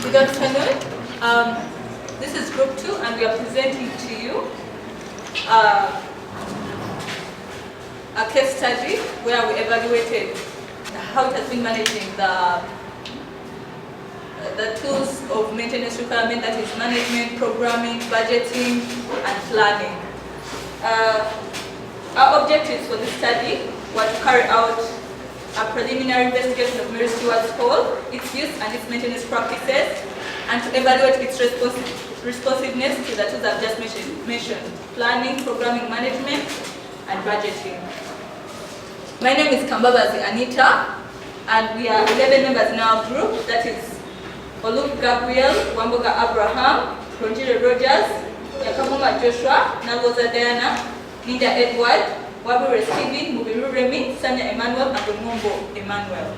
Good afternoon. This is Group 2, and we are presenting to you a case study where we evaluated how it has been managing the tools of maintenance requirement, that is management, programming, budgeting, and planning. Our objectives for this study were to carry out a preliminary investigation of Mary Stewart's Hall, its use and its maintenance practices, and to evaluate its responsiveness to the tools I've just mentioned, planning, programming, management, and budgeting. My name is Kambabazi Anita, and we are 11 members in our group. That is Oluk Gabriel, Wamboga Abraham, Ronjire Rogers, Yakamuma Joshua, Nagoza Diana, Linda Edward, Wabure Stephen, Mubiru Remy, Sanya Emmanuel, and Lumumbo Emmanuel.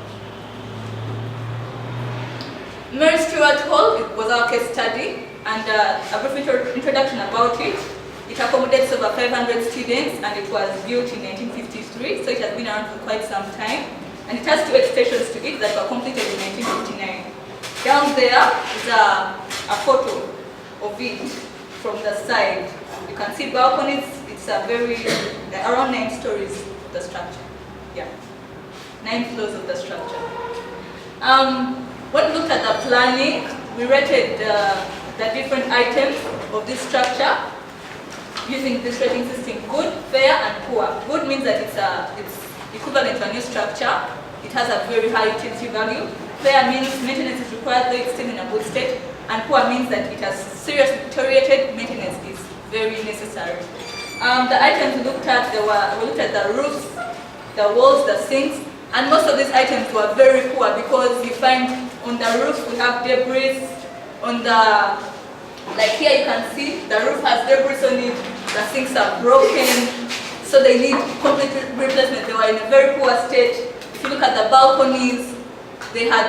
Mary Stewart Hall was our case study, and a brief introduction about it. It accommodates over 500 students, and it was built in 1953, so it has been around for quite some time. And it has 2 extensions to it that were completed in 1959. Down there is a photo of it from the side. You can see balconies. It's around 9 stories of the structure. Yeah, 9 floors of the structure. When we looked at the planning, we rated the different items of this structure using this rating system: good, fair, and poor. Good means that it's equivalent to a new structure. It has a very high utility value. Fair means maintenance is required, though it's still in a good state. And poor means that it has seriously deteriorated. Maintenance is very necessary. The items we looked at, we looked at the roofs, the walls, the sinks, and most of these items were very poor because you find on the roof we have debris. On the, like here you can see, the roof has debris on it, the sinks are broken, so they need complete replacement. They were in a very poor state. If you look at the balconies, they had,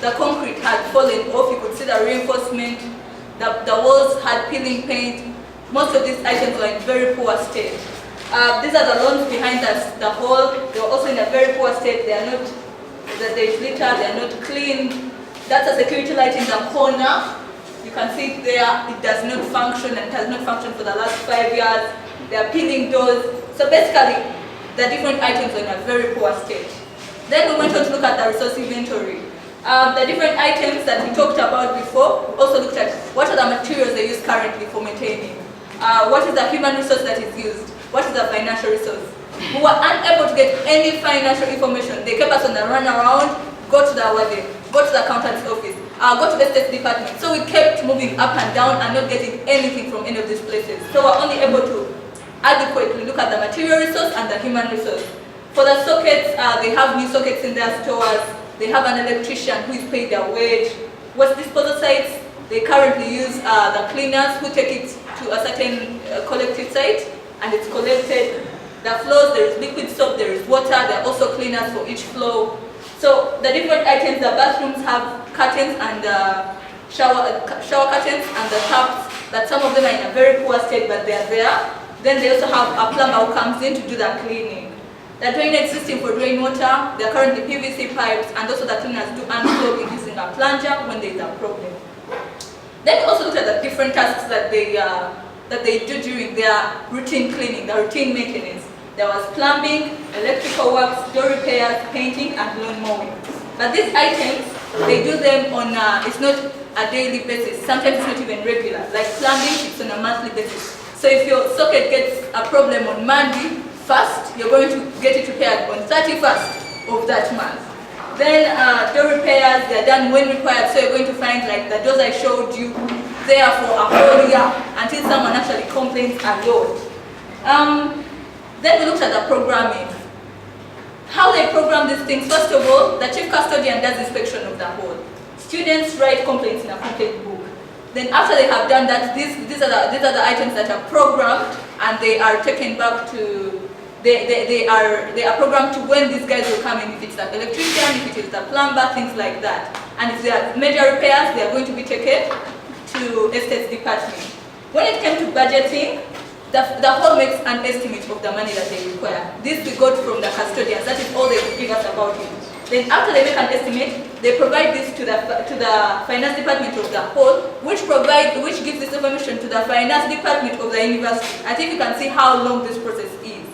the concrete had fallen off. You could see the reinforcement. The walls had peeling paint. Most of these items were in very poor state. These are the lawns behind us, the hall. They were also in a very poor state. They are not, there is litter, they are not clean. That's a security light in the corner. You can see it there. It does not function, and it has not functioned for the last 5 years. They are peeling doors. So basically, the different items are in a very poor state. Then we went on to look at the resource inventory. The different items that we talked about before, we also looked at what are the materials they use currently for maintaining. What is the human resource that is used? What is the financial resource? We were unable to get any financial information. They kept us on the run around, go to the accountant's office, go to the state department. So we kept moving up and down and not getting anything from any of these places. So we're only able to adequately look at the material resource and the human resource. For the sockets, they have new sockets in their stores. They have an electrician who is paid their wage. Waste disposal sites, they currently use the cleaners who take it to a certain collective site, and it's collected. The floors, there is liquid soap, there is water, there are also cleaners for each floor. So the different items, the bathrooms have curtains and shower curtains and the taps, that some of them are in a very poor state, but they are there. Then they also have a plumber who comes in to do the cleaning. The drainage system for drain water, there are currently PVC pipes, and also the cleaners do unclog it using a plunger when there is a problem. Then we also looked at the different tasks that they do during their routine cleaning, the routine maintenance. There was plumbing, electrical works, door repairs, painting, and lawn mowing. But these items, they do them on it's not a daily basis. Sometimes it's not even regular. Like plumbing, it's on a monthly basis. So if your socket gets a problem on Monday 1st, you're going to get it repaired on 31st of that month. Then door repairs, they're done when required, so you're going to find like the doors I showed you there for a whole year until someone actually complains a lot. Then we looked at the programming. How they program these things. First of all, the chief custodian does inspection of the hall. Students write complaints in a complaint book. Then after they have done that, these are the items that are programmed, and they are taken back to, they are programmed to when these guys will come in, if it's the electrician, if it is the plumber, things like that. And if there are major repairs, they are going to be taken to estates department. When it came to budgeting, the hall makes an estimate of the money that they require. This we got from the custodians. That is all they give us about it. Then after they make an estimate, they provide this to the finance department of the whole, which gives this information to the finance department of the university. I think you can see how long this process is.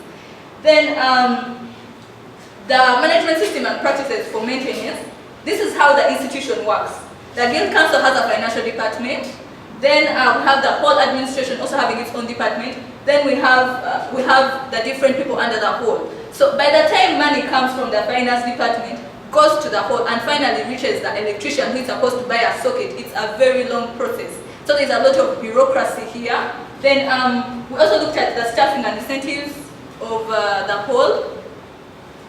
Then the management system and practices for maintenance. This is how the institution works. The Guild Council has a financial department. Then we have the whole administration also having its own department. Then we have the different people under the whole. So by the time money comes from the finance department, goes to the whole, and finally reaches the electrician who is supposed to buy a socket, it's a very long process. So there's a lot of bureaucracy here. Then we also looked at the staffing and incentives of the whole.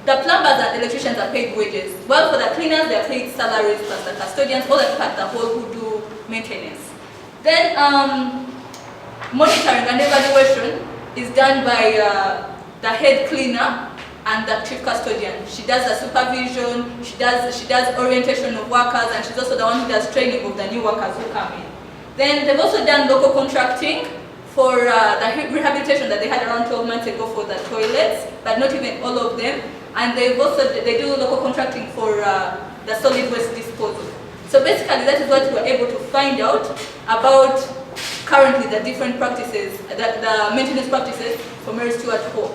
The plumbers and electricians are paid wages. Well, for the cleaners, they are paid salaries, plus the custodians, all the people at the whole who do maintenance. Then monitoring and evaluation is done by the head cleaner and the chief custodian. She does the supervision, she does orientation of workers, and she's also the one who does training of the new workers who come in. Then they've also done local contracting for the rehabilitation that they had around 12 months ago for the toilets, but not even all of them. And they do local contracting for the solid waste disposal. So basically that is what we're able to find out about currently the different practices, the maintenance practices for Mary Stuart Hall.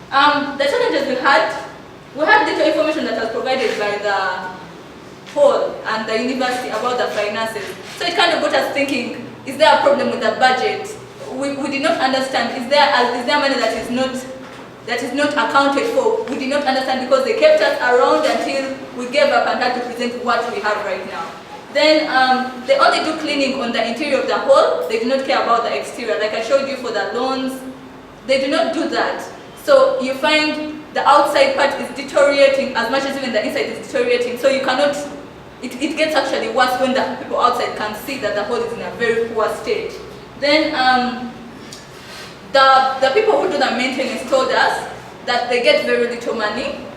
The challenges we had little information that was provided by the hall and the university about the finances. So it kind of got us thinking, is there a problem with the budget? We did not understand, is there money that is not accounted for? We did not understand because they kept us around until we gave up and had to present what we have right now. Then they only do cleaning on the interior of the hall. They do not care about the exterior. Like I showed you for the lawns, they do not do that. So you find the outside part is deteriorating as much as even the inside is deteriorating. So you cannot, it gets actually worse when the people outside can see that the hall is in a very poor state. Then the people who do the maintenance told us that they get very little money,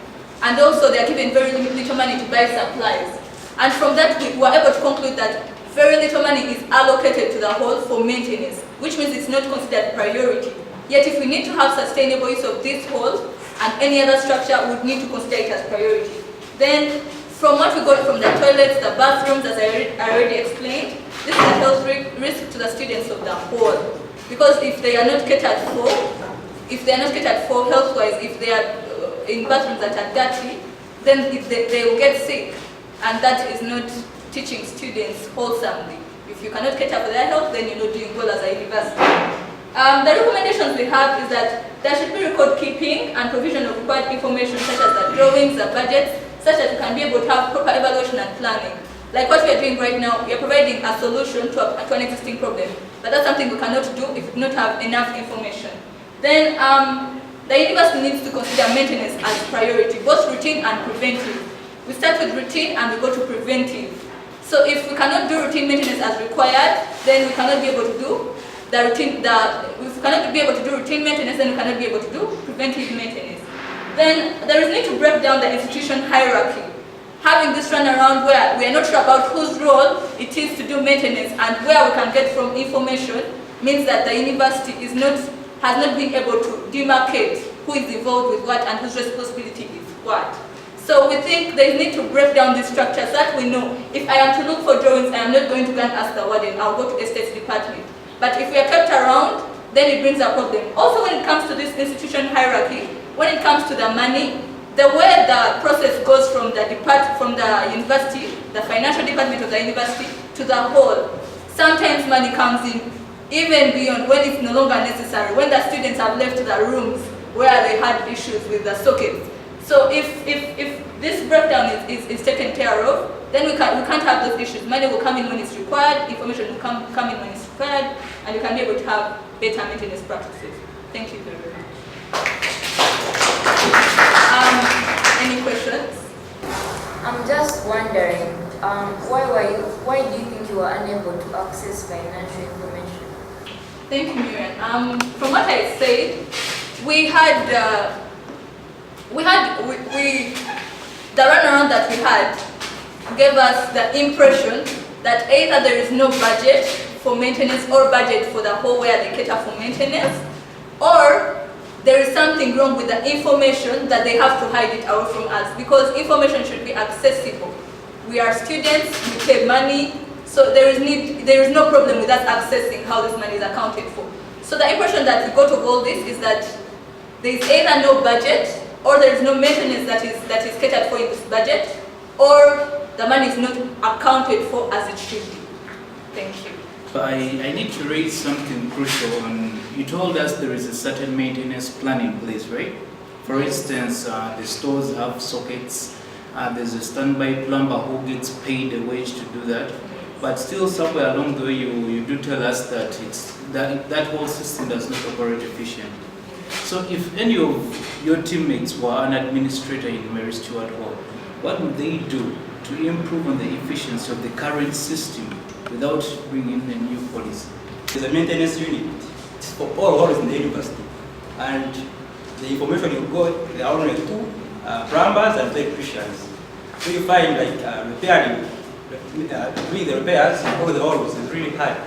and also they are given very little money to buy supplies. And from that we were able to conclude that very little money is allocated to the hall for maintenance, which means it's not considered priority. Yet if we need to have sustainable use of this hall and any other structure, we would need to consider it as priority. Then from what we got from the toilets, the bathrooms, as I already explained, this is a health risk to the students of the hall. Because if they are not catered for health-wise, if they are in bathrooms that are dirty, then they will get sick, and that is not teaching students wholesomely. If you cannot cater for their health, then you're not doing well as a university. The recommendations we have is that there should be record keeping and provision of required information such as the drawings, the budgets, such that you can be able to have proper evaluation and planning. Like what we are doing right now, we are providing a solution to an existing problem. But that's something we cannot do if we do not have enough information. Then the university needs to consider maintenance as priority, both routine and preventive. We start with routine and we go to preventive. So if we cannot do routine maintenance as required, then we cannot be able to do if we cannot be able to do routine maintenance, then we cannot be able to do preventive maintenance. Then there is need to break down the institution hierarchy. Having this run around where we are not sure about whose role it is to do maintenance and where we can get from information means that the university has not been able to demarcate who is involved with what and whose responsibility is what. So we think there is need to break down this structure so that we know if I am to look for drawings, I am not going to go and ask the warden, I'll go to estates department. But if we are kept around, then it brings a problem. Also when it comes to this institution hierarchy, when it comes to the money, the way the process goes from the university, the financial department of the university, to the whole, sometimes money comes in even beyond when it's no longer necessary, when the students have left the rooms where they had issues with the sockets. So if this breakdown is taken care of, then we can't have those issues. Money will come in when it's required, information will come in when it's required, and you can be able to have better maintenance practices. Thank you very much. Any questions? I'm just wondering, why do you think you were unable to access financial information? Thank you, Miriam. From what I said, the runaround that we had gave us the impression that either there is no budget for maintenance or budget for the whole where they cater for maintenance, or there is something wrong with the information that they have to hide it away from us, because information should be accessible. We are students, we pay money, so there is no problem with us accessing how this money is accounted for. So the impression that we got of all this is that there is either no budget, or there is no maintenance that is catered for in this budget, or the money is not accounted for as it should be. Thank you. I need to raise something crucial. You told us there is a certain maintenance plan in place, right? For instance, the stores have sockets, there's a standby plumber who gets paid a wage to do that. But still somewhere along the way you do tell us that that whole system does not operate efficiently. So if any of your teammates were an administrator in Mary Stuart Hall, what would they do to improve on the efficiency of the current system without bringing in a new policy? There's a maintenance unit. It's for all halls in the university. And the information you got, there are only 2 plumbers and electricians. So you find like doing the repairs over the halls is really hard.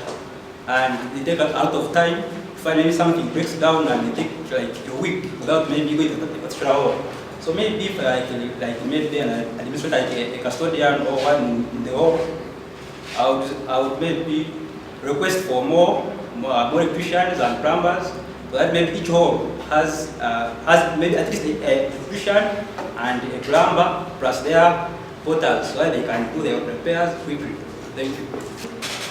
And they take a lot of time. Finally something breaks down and they take like a week without maybe going to the extra hour. So maybe if like maybe an administrator, like a custodian or one in the hall, I would maybe request for more electricians and plumbers, so that maybe each hall has maybe at least a electrician and a plumber plus their portals, so that they can do their repairs quickly. Thank you.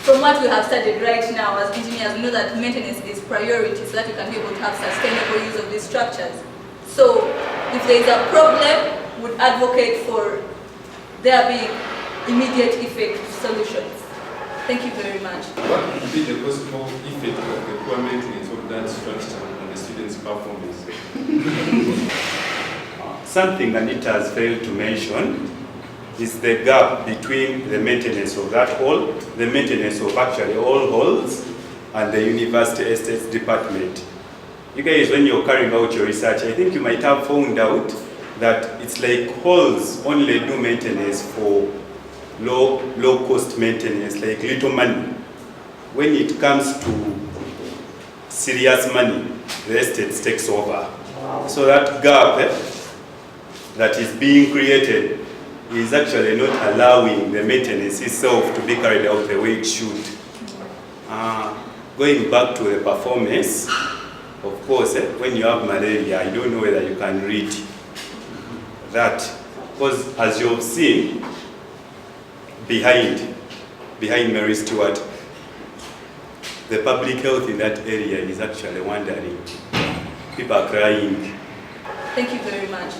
From what we have studied right now as engineers, we know that maintenance is priority so that we can be able to have sustainable use of these structures. So if there is a problem, we would advocate for there being immediate effect solutions. Thank you very much. What would be the possible effect of the poor maintenance of that structure on the students' performance? Something Anita has failed to mention is the gap between the maintenance of that hall, the maintenance of actually all halls, and the university estates department. You guys, when you're carrying out your research, I think you might have found out that it's like halls only do maintenance for low cost maintenance, like little money. When it comes to serious money, the estates takes over. So that gap that is being created is actually not allowing the maintenance itself to be carried out the way it should. Going back to the performance, of course, when you have malaria, I don't know whether you can read that, because as you have seen, behind Mary Stuart, the public health in that area is actually wandering. People are crying. Thank you very much.